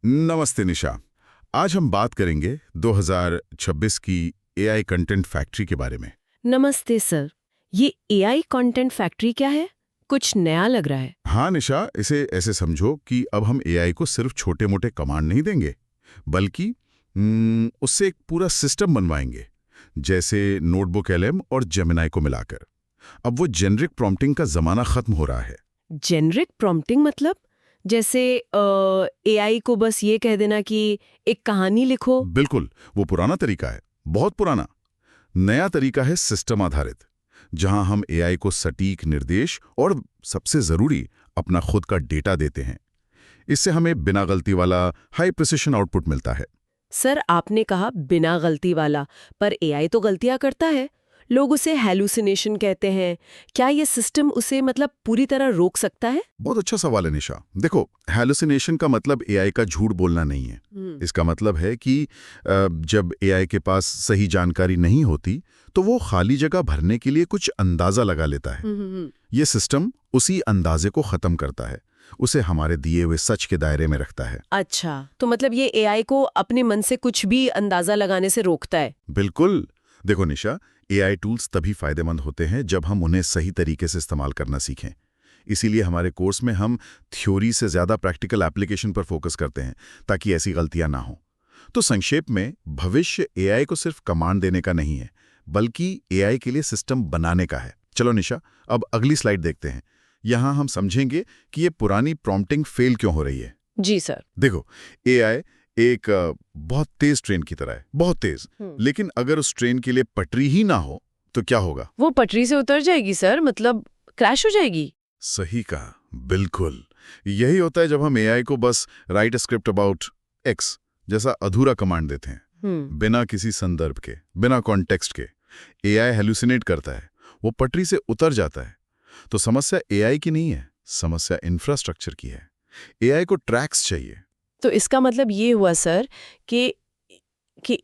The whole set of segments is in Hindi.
नमस्ते निशा। आज हम बात करेंगे 2026 की एआई कंटेंट फैक्ट्री के बारे में। नमस्ते सर। ये एआई कंटेंट फैक्ट्री क्या है? कुछ नया लग रहा है। हाँ निशा, इसे ऐसे समझो कि अब हम एआई को सिर्फ छोटे मोटे कमांड नहीं देंगे, बल्कि उससे एक पूरा सिस्टम बनवाएंगे, जैसे नोटबुक एलएम और जेमिनाई को मिलाकर। अब वो जेनरिक प्रॉम्प्टिंग का जमाना खत्म हो रहा है। जेनरिक प्रॉम्प्टिंग मतलब जैसे एआई को बस ये कह देना कि एक कहानी लिखो। बिल्कुल, वो पुराना तरीका है, बहुत पुराना। नया तरीका है सिस्टम आधारित, जहां हम एआई को सटीक निर्देश और सबसे जरूरी अपना खुद का डेटा देते हैं। इससे हमें बिना गलती वाला हाई प्रिसिशन आउटपुट मिलता है। सर आपने कहा बिना गलती वाला, पर एआई तो गलतियां करता है। लोग उसे हैलुसिनेशन कहते हैं। क्या ये सिस्टम उसे मतलब पूरी तरह रोक सकता है? बहुत अच्छा सवाल है निशा। देखो, हैलुसिनेशन का मतलब एआई का झूठ बोलना नहीं है। इसका मतलब है कि जब एआई के पास सही जानकारी नहीं होती, तो वो खाली जगह भरने के लिए कुछ अंदाजा लगा लेता है। ये सिस्टम उसी अंदाजे को खत्म करता है, उसे हमारे दिए हुए सच के दायरे में रखता है। अच्छा, तो मतलब ये एआई को अपने मन से कुछ भी अंदाजा लगाने से रोकता है। बिल्कुल। देखो निशा, एआई टूल्स तभी फायदेमंद होते हैं जब हम उन्हें सही तरीके से इस्तेमाल करना सीखें। इसीलिए हमारे कोर्स में हम थ्योरी से ज़्यादा प्रैक्टिकल एप्लीकेशन पर फोकस करते हैं, ताकि ऐसी गलतियां ना हो। तो संक्षेप में, भविष्य एआई को सिर्फ कमांड देने का नहीं है, बल्कि एआई के लिए सिस्टम बनाने का है। चलो निशा, अब अगली स्लाइड देखते हैं। यहाँ हम समझेंगे कि ये पुरानी प्रॉम्प्टिंग फेल क्यों हो रही है। जी सर। देखो, एआई एक बहुत तेज ट्रेन की तरह है, बहुत तेज। लेकिन अगर उस ट्रेन के लिए पटरी ही ना हो तो क्या होगा? वो पटरी से उतर जाएगी सर, मतलब क्रैश हो जाएगी। सही कहा, बिल्कुल। यही होता है जब हम एआई को बस राइट स्क्रिप्ट अबाउट एक्स जैसा अधूरा कमांड देते हैं, बिना किसी संदर्भ के, बिना कॉन्टेक्स्ट के। एआई हेलुसिनेट करता है, वो पटरी से उतर जाता है। तो समस्या एआई की नहीं है, समस्या इंफ्रास्ट्रक्चर की है। एआई को ट्रैक्स चाहिए। तो इसका मतलब ये हुआ सर कि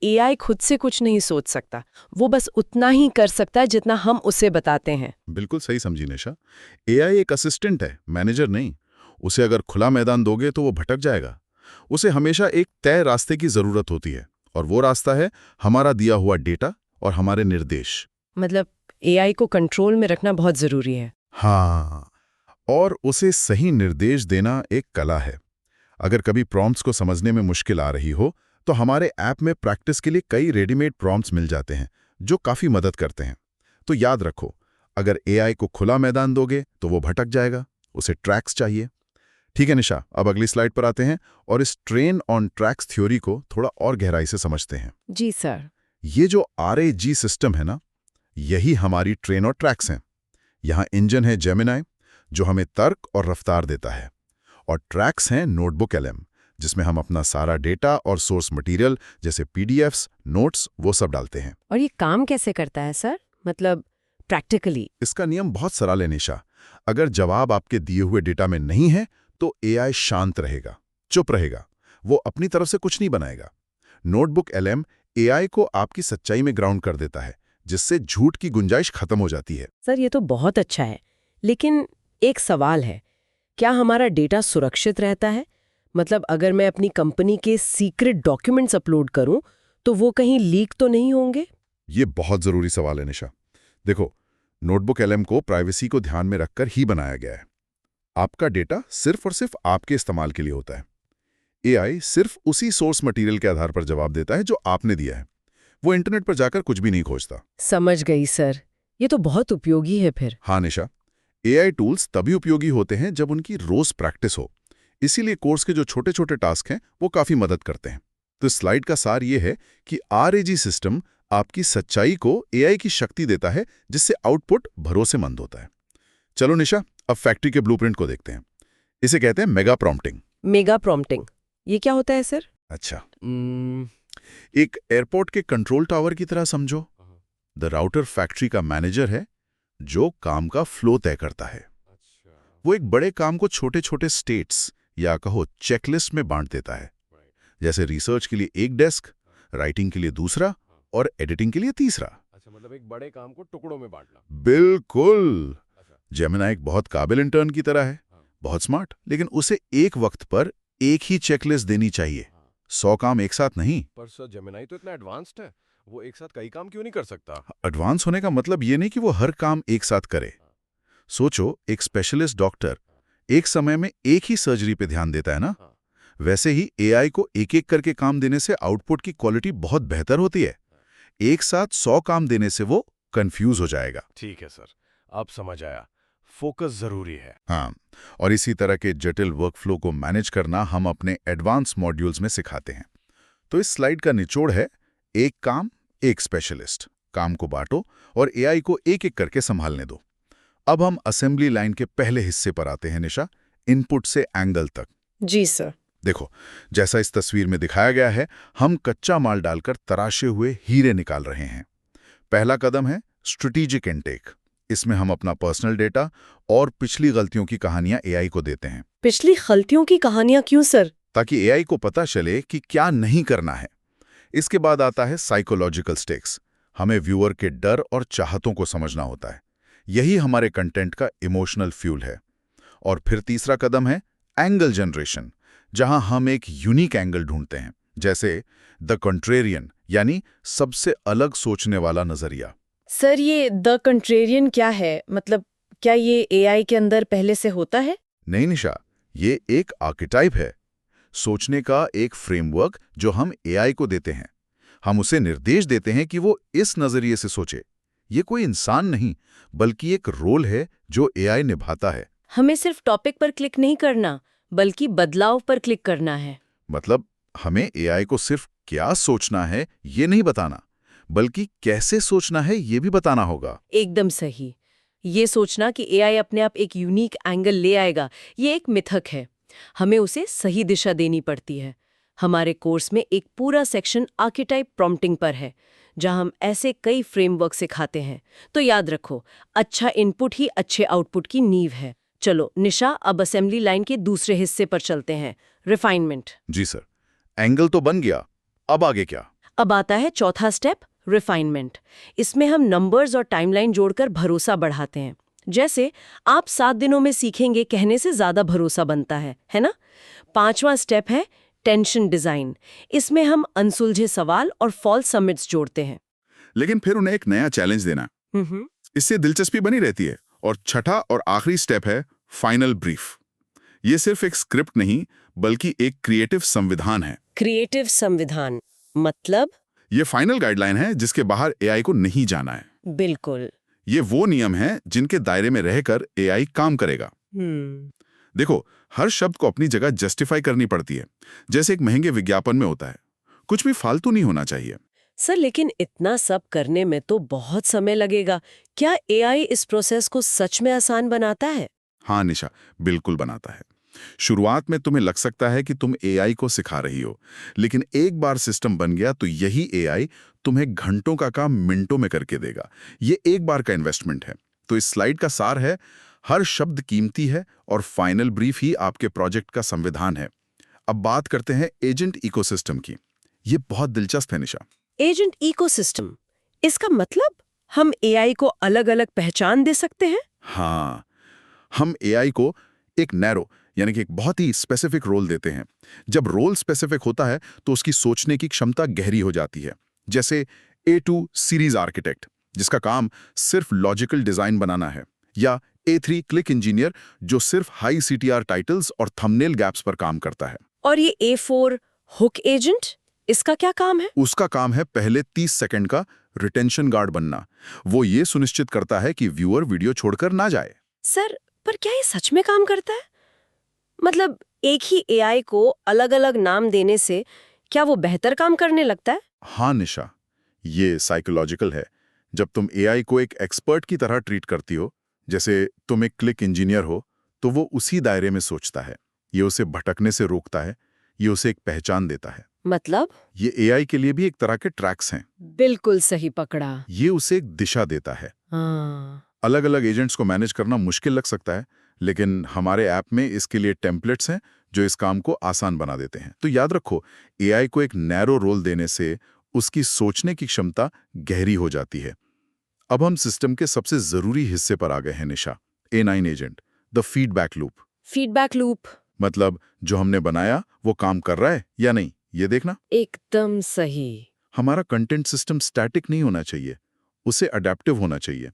एआई खुद से कुछ नहीं सोच सकता। वो बस उतना ही कर सकता है जितना हम उसे बताते हैं। बिल्कुल सही समझी निशा। एआई एक असिस्टेंट है, मैनेजर नहीं। उसे अगर खुला मैदान दोगे तो वो भटक जाएगा। उसे हमेशा एक तय रास्ते की जरूरत होती है, और वो रास्ता है हमारा दिया हुआ डेटा और हमारे निर्देश। मतलब एआई को कंट्रोल में रखना बहुत जरूरी है। हाँ, और उसे सही निर्देश देना एक कला है। अगर कभी प्रॉम्प्ट्स को समझने में मुश्किल आ रही हो, तो हमारे ऐप में प्रैक्टिस के लिए कई रेडीमेड प्रॉम्प्ट्स मिल जाते हैं, जो काफी मदद करते हैं। तो याद रखो, अगर एआई को खुला मैदान दोगे तो वो भटक जाएगा, उसे ट्रैक्स चाहिए। ठीक है निशा, अब अगली स्लाइड पर आते हैं और इस ट्रेन ऑन ट्रैक्स थ्योरी को थोड़ा और गहराई से समझते हैं। जी सर। ये जो आरएजी सिस्टम है ना, यही हमारी ट्रेन और ट्रैक्स हैं। यहाँ इंजन है जेमिनाई, जो हमें तर्क और रफ्तार देता है, और ट्रैक्स हैं नोटबुक एलएम, जिसमें हम अपना सारा डेटा और सोर्स मटेरियल जैसे पीडीएफ्स, नोट्स, वो सब डालते हैं। और ये काम कैसे करता है सर, मतलब प्रैक्टिकली? इसका नियम बहुत सरल है निशा। अगर जवाब आपके दिए हुए डेटा में नहीं है, तो एआई शांत रहेगा, चुप रहेगा। वो अपनी तरफ से कुछ नहीं बनाएगा। नोटबुक एलएम एआई को आपकी सच्चाई में ग्राउंड कर देता है, जिससे झूठ की गुंजाइश खत्म हो जाती है। सर ये तो बहुत अच्छा है, लेकिन एक सवाल है, क्या हमारा डेटा सुरक्षित रहता है? मतलब अगर मैं अपनी कंपनी के सीक्रेट डॉक्यूमेंट्स अपलोड करूं, तो वो कहीं लीक तो नहीं होंगे? ये बहुत जरूरी सवाल है निशा। देखो, नोटबुक एलएम को प्राइवेसी को ध्यान में रखकर ही बनाया गया है। आपका डेटा सिर्फ और सिर्फ आपके इस्तेमाल के लिए होता है। एआई सिर्फ उसी सोर्स मटेरियल के आधार पर जवाब देता है जो आपने दिया है। वो इंटरनेट पर जाकर कुछ भी नहीं खोजता। समझ गई सर, ये तो बहुत उपयोगी है फिर। हाँ निशा, एआई टूल्स तभी उपयोगी होते हैं जब उनकी रोज प्रैक्टिस हो। इसीलिए कोर्स के जो छोटे छोटे टास्क हैं, वो काफी मदद करते हैं। तो इस स्लाइड का सार ये है कि आरएजी सिस्टम आपकी सच्चाई को एआई की शक्ति देता है, जिससे आउटपुट भरोसेमंद होता है। चलो निशा, अब फैक्ट्री के ब्लूप्रिंट को देखते हैं। इसे कहते हैं मेगा प्रॉम्प्टिंग। मेगा प्रॉम्प्टिंग, ये क्या होता है सर? अच्छा, एक एयरपोर्ट के कंट्रोल टावर की तरह समझो। द राउटर फैक्ट्री का मैनेजर है, जो काम का फ्लो तय करता है। वो एक बड़े काम को छोटे छोटे स्टेट्स या कहो चेकलिस्ट में बांट देता है। जैसे रिसर्च के लिए एक डेस्क, राइटिंग के लिए दूसरा, और एडिटिंग के लिए तीसरा। अच्छा, मतलब एक बड़े काम को टुकड़ों में बांटना। बिल्कुल। अच्छा। जेमिनी एक बहुत काबिल इंटर्न की तरह है, बहुत स्मार्ट, लेकिन उसे एक वक्त पर एक ही चेकलिस्ट देनी चाहिए, 100 काम एक साथ नहीं। पर सर जेमिनाई तो इतना एडवांस्ड है, वो एक साथ कई काम क्यों नहीं कर सकता? एडवांस होने का मतलब ये नहीं कि वो हर काम एक साथ करे। सोचो, एक स्पेशलिस्ट डॉक्टर एक समय में एक ही सर्जरी पे ध्यान देता है ना, वैसे ही एआई को एक एक करके काम देने से आउटपुट की क्वालिटी बहुत बेहतर होती है। एक साथ 100 काम देने से वो कंफ्यूज हो जाएगा। ठीक है सर, अब समझ आया, फोकस जरूरी है। हाँ, और इसी तरह के जटिल वर्कफ्लो को मैनेज करना हम अपने एडवांस मॉड्यूल्स में सिखाते हैं। तो इस स्लाइड का निचोड़ है, एक काम, एक स्पेशलिस्ट। काम को बांटो और एआई को एक एक करके संभालने दो। अब हम असेंबली लाइन के पहले हिस्से पर आते हैं निशा, इनपुट से एंगल तक। जी सर। देखो, जैसा इस तस्वीर में दिखाया गया है, हम कच्चा माल डालकर तराशे हुए हीरे निकाल रहे हैं। पहला कदम है स्ट्रेटेजिक इनटेक। इसमें हम अपना पर्सनल डेटा और पिछली गलतियों की कहानियां एआई को देते हैं, पिछली गलतियों की कहानियां क्यों सर? ताकि एआई को पता चले कि क्या नहीं करना है। इसके बाद आता है साइकोलॉजिकल स्टेक्स। हमें व्यूअर के डर और चाहतों को समझना होता है। यही हमारे कंटेंट का इमोशनल फ्यूल है। और फिर तीसरा कदम है एंगल जनरेशन, जहां हम एक यूनिक एंगल ढूंढते हैं, जैसे द कंट्रेरियन, यानी सबसे अलग सोचने वाला नजरिया। सर ये द कंट्रेरियन क्या है? मतलब क्या ये एआई के अंदर पहले से होता है? नहीं निशा, ये एक आर्किटाइप है, सोचने का एक फ्रेमवर्क जो हम एआई को देते हैं। हम उसे निर्देश देते हैं कि वो इस नजरिए से सोचे। ये कोई इंसान नहीं, बल्कि एक रोल है जो एआई निभाता है। हमें सिर्फ टॉपिक पर क्लिक नहीं करना, बल्कि बदलाव पर क्लिक करना है। मतलब हमें एआई को सिर्फ क्या सोचना है ये नहीं बताना, बल्कि कैसे सोचना है ये भी बताना होगा। एकदम सही। ये सोचना कि एआई अपने आप एक यूनिक एंगल ले आएगा, ये एक मिथक है। हमें उसे सही दिशा देनी पड़ती है। हमारे कोर्स में एक पूरा सेक्शन आर्किटाइप प्रॉम्प्टिंग पर है, जहां हम ऐसे कई फ्रेमवर्क सिखाते हैं। तो याद रखो, अच्छा इनपुट ही अच्छे आउटपुट की नींव है। चलो निशा, अब असेंबली लाइन के दूसरे हिस्से पर चलते हैं, रिफाइनमेंट। जी सर, एंगल तो बन गया, अब आगे क्या? अब आता है चौथा स्टेप, रिफाइनमेंट। इसमें हम नंबर्स और टाइमलाइन जोड़कर भरोसा बढ़ाते हैं। जैसे आप 7 दिनों में सीखेंगे कहने से ज्यादा भरोसा बनता है ना? पांचवा स्टेप है टेंशन डिजाइन। इसमें हम अनसुलझे सवाल और फॉल्स सबमिट्स जोड़ते हैं। लेकिन फिर उन्हें एक नया चैलेंज देना, इससे दिलचस्पी बनी रहती है। और छठा और आखिरी स्टेप है फाइनल ब्रीफ। ये सिर्फ एक स्क्रिप्ट नहीं, बल्कि एक क्रिएटिव संविधान है। क्रिएटिव संविधान मतलब? ये फाइनल गाइडलाइन है जिसके बाहर एआई को नहीं जाना है। बिल्कुल। ये वो नियम हैं जिनके दायरे में रहकर एआई काम करेगा। देखो, हर शब्द को अपनी जगह जस्टिफाई करनी पड़ती है, जैसे एक महंगे विज्ञापन में होता है। कुछ भी फालतू नहीं होना चाहिए। सर लेकिन इतना सब करने में तो बहुत समय लगेगा। क्या एआई इस प्रोसेस को सच में आसान बनाता है? हाँ निशा, बिल्कुल बनाता है। शुरुआत में तुम्हें लग सकता है कि तुम एआई को सिखा रही हो, लेकिन एक बार सिस्टम बन गया तो यही एआई तुम्हें घंटों का काम मिनटों में करके देगा। ये एक बार का इन्वेस्टमेंट है। तो इस स्लाइड का सार है, हर शब्द कीमती है और फाइनल ब्रीफ ही आपके प्रोजेक्ट का संविधान है। अब बात करते हैं एजेंट इकोसिस्टम की। ये बहुत दिलचस्प है निशा। एजेंट इकोसिस्टम, इसका मतलब हम एआई को अलग-अलग पहचान दे सकते हैं? हाँ, हम एआई को एक नैरो, यानी कि एक बहुत ही स्पेसिफिक रोल देते हैं। जब रोल स्पेसिफिक होता है तो उसकी सोचने की क्षमता गहरी हो जाती है। जैसे A2 सीरीज आर्किटेक्ट, जिसका काम सिर्फ लॉजिकल डिजाइन बनाना है, या A3 क्लिक इंजीनियर, जो सिर्फ हाई CTR टाइटल्स और थंबनेल गैप्स पर काम करता है। और ये A4 हुक एजेंट, इसका क्या काम है? उसका काम है पहले 30 सेकंड का रिटेंशन गार्ड बनना। वो ये सुनिश्चित करता है कि व्यूअर वीडियो छोड़कर ना जाए। सर, पर क्या ये सच में काम करता है? मतलब एक ही एआई को अलग-अलग नाम देने से क्या वो बेहतर काम करने लगता है? हाँ निशा, ये साइकोलॉजिकल है। जब तुम एआई को एक एक्सपर्ट की तरह ट्रीट करती हो, जैसे तुम एक क्लिक इंजीनियर हो, तो वो उसी दायरे में सोचता है। ये उसे भटकने से रोकता है, ये उसे एक पहचान देता है। मतलब? ये एआई के लिए भी एक तरह के ट्रैक्स हैं। बिल्कुल सही पकड़ा। ये उसे एक दिशा देता है। हाँ। अलग अलग एजेंट्स को मैनेज करना मुश्किल लग सकता है, लेकिन हमारे ऐप में इसके लिए टेम्पलेट्स हैं जो इस काम को आसान बना देते हैं। तो याद रखो, एआई को एक नैरो रोल देने से उसकी सोचने की क्षमता गहरी हो जाती है। अब हम सिस्टम के सबसे जरूरी हिस्से पर आ गए हैं निशा, A9 agent, the feedback loop. Feedback loop मतलब जो हमने बनाया वो काम कर रहा है या नहीं, ये देखना। एकदम सही। हमारा कंटेंट सिस्टम स्टैटिक नहीं होना चाहिए, उसे अडेप्टिव होना चाहिए।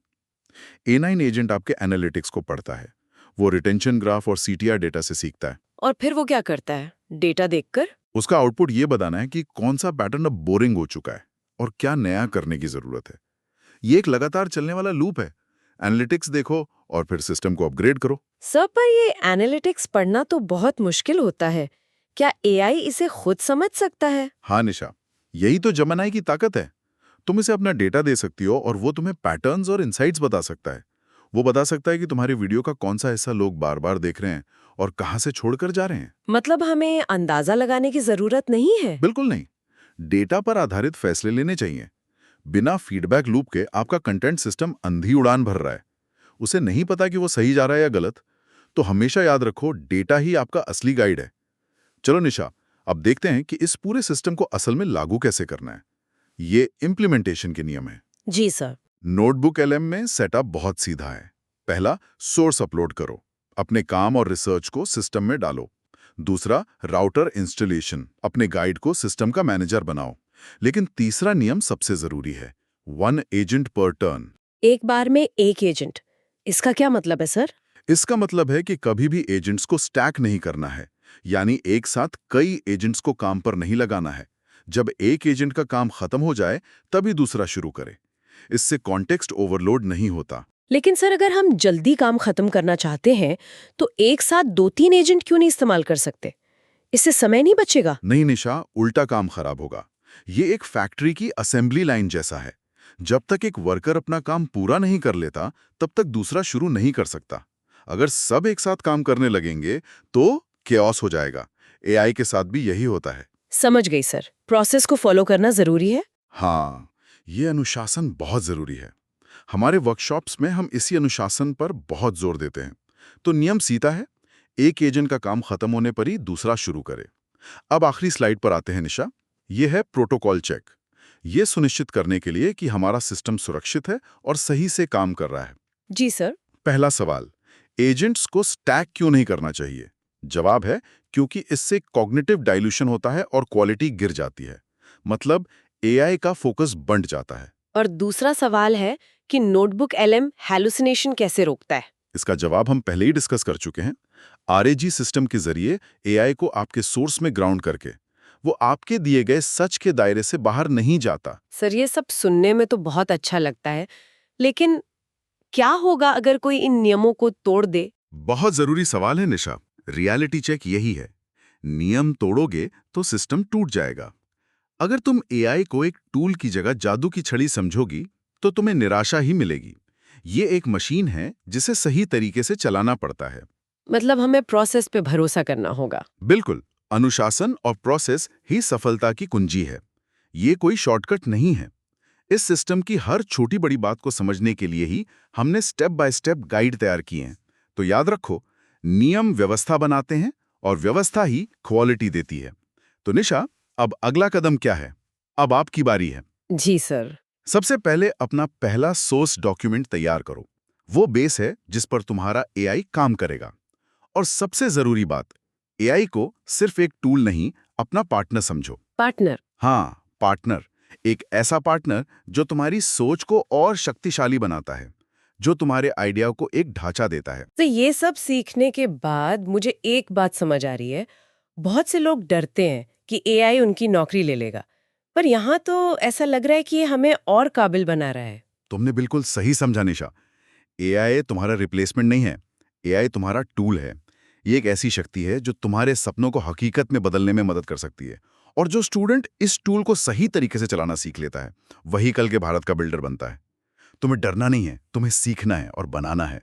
A9 एजेंट आपके एनालिटिक्स को पढ़ता है, वो रिटेंशन ग्राफ और CTR डेटा से सीखता है। और फिर वो क्या करता है डेटा देखकर? उसका आउटपुट ये बताना है कि कौन सा पैटर्न अब बोरिंग हो चुका है और क्या नया करने की जरूरत है। ये एक लगातार चलने वाला लूप है। एनालिटिक्स देखो और फिर सिस्टम को अपग्रेड करो। सर, पर ये एनालिटिक्स पढ़ना तो बहुत मुश्किल होता है। क्या एआई इसे खुद समझ सकता है? हाँ निशा, यही तो जेमिनी की ताकत है। तुम इसे अपना डेटा दे सकती हो और वो तुम्हें पैटर्न्स और इंसाइट्स बता सकता है। वो बता सकता है कि तुम्हारी वीडियो का कौन सा हिस्सा लोग बार बार देख रहे हैं और कहाँ से छोड़कर जा रहे हैं। मतलब हमें अंदाजा लगाने की जरूरत नहीं है? बिल्कुल नहीं, डेटा पर आधारित फैसले लेने चाहिए। बिना फीडबैक लूप के आपका कंटेंट सिस्टम अंधी उड़ान भर रहा है, उसे नहीं पता कि वो सही जा रहा है या गलत। तो हमेशा याद रखो, डेटा ही आपका असली गाइड है। चलो निशा, अब देखते हैं कि इस पूरे सिस्टम को असल में लागू कैसे करना है। ये इम्प्लीमेंटेशन के नियम है। जी सर। नोटबुक LM में सेटअप बहुत सीधा है। पहला, सोर्स अपलोड करो, अपने काम और रिसर्च को सिस्टम में डालो। दूसरा, राउटर इंस्टॉलेशन, अपने गाइड को सिस्टम का मैनेजर बनाओ। लेकिन तीसरा नियम सबसे जरूरी है, 1 एजेंट पर टर्न। एक बार में एक एजेंट, इसका क्या मतलब है सर? इसका मतलब है कि कभी भी एजेंट्स को स्टैक नहीं करना है, यानी एक साथ कई एजेंट्स को काम पर नहीं लगाना है। जब एक एजेंट का काम खत्म हो जाए तभी दूसरा शुरू करे। इससे कॉन्टेक्स्ट ओवरलोड नहीं होता। लेकिन सर, अगर हम जल्दी काम खत्म करना चाहते हैं तो एक साथ 2-3 एजेंट क्यों नहीं इस्तेमाल कर सकते? इससे समय नहीं बचेगा? नहीं निशा, उल्टा काम खराब होगा। ये एक फैक्ट्री की असेंबली लाइन जैसा है। जब तक एक वर्कर अपना काम पूरा नहीं कर लेता तब तक दूसरा शुरू नहीं कर सकता। अगर सब एक साथ काम करने लगेंगे तो केओस हो जाएगा। AI के साथ भी यही होता है। समझ गई सर, प्रोसेस को फॉलो करना जरूरी है। हाँ, ये अनुशासन बहुत जरूरी है। हमारे वर्कशॉप्स में हम इसी अनुशासन पर बहुत जोर देते हैं। तो नियम सीधा है, एक एजेंट का काम खत्म होने पर ही दूसरा शुरू करे। अब आखिरी स्लाइड पर आते हैं निशा। ये है प्रोटोकॉल चेक। ये सुनिश्चित करने के लिए कि हमारा सिस्टम सुरक्षित है और सही से काम कर रहा है। जी सर। पहला सवाल, एजेंट्स को स्टैक क्यों नहीं करना चाहिए? जवाब है, क्योंकि इससे कॉग्निटिव डाइल्यूशन होता है और क्वालिटी गिर जाती है। मतलब AI का फोकस बंट जाता है। और दूसरा सवाल है कि नोटबुक LM हैलुसिनेशन कैसे रोकता है? इसका जवाब हम पहले ही डिस्कस कर चुके हैं। RAG सिस्टम के जरिए AI को आपके सोर्स में ग्राउंड करके वो आपके दिए गए सच के दायरे से बाहर नहीं जाता। सर, ये सब सुनने में तो बहुत अच्छा लगता है, लेकिन क्या होगा अगर कोई इन नियमों को तोड़ दे? बहुत जरूरी सवाल है निशा। रियलिटी चेक यही है, नियम तोड़ोगे तो सिस्टम टूट जाएगा। अगर तुम AI को एक टूल की जगह जादू की छड़ी समझोगी तो तुम्हें निराशा ही मिलेगी। ये एक मशीन है जिसे सही तरीके से चलाना पड़ता है। मतलब हमें प्रोसेस पे भरोसा करना होगा। बिल्कुल, अनुशासन और प्रोसेस ही सफलता की कुंजी है। ये कोई शॉर्टकट नहीं है। इस सिस्टम की हर छोटी बड़ी बात को समझने के लिए ही हमने स्टेप बाय स्टेप गाइड तैयार किए हैं। तो याद रखो, नियम व्यवस्था बनाते हैं और व्यवस्था ही क्वालिटी देती है। तो निशा, अब अगला कदम क्या है? अब आपकी बारी है। जी सर। सबसे पहले अपना पहला सोर्स डॉक्यूमेंट तैयार करो। वो बेस है जिस पर तुम्हारा AI काम करेगा। और सबसे जरूरी बात, AI को सिर्फ एक टूल नहीं, अपना पार्टनर समझो। पार्टनर? हाँ, पार्टनर। एक ऐसा पार्टनर जो तुम्हारी सोच को और शक्तिशाली बनाता है, जो तुम्हारे आइडिया को एक ढांचा देता है। तो ये सब सीखने के बाद मुझे एक बात समझ आ रही है। बहुत से लोग डरते हैं कि AI उनकी नौकरी ले लेगा, पर यहाँ तो ऐसा लग रहा है कि ये हमें और काबिल बना रहा है। तुमने बिल्कुल सही समझा निशा। AI तुम्हारा रिप्लेसमेंट नहीं है, AI तुम्हारा टूल है। ये एक ऐसी शक्ति है जो तुम्हारे सपनों को हकीकत में बदलने में मदद कर सकती है। और जो स्टूडेंट इस टूल को सही तरीके से चलाना सीख लेता है, वही कल के भारत का बिल्डर बनता है। तुम्हें डरना नहीं है, तुम्हें सीखना है और बनाना है।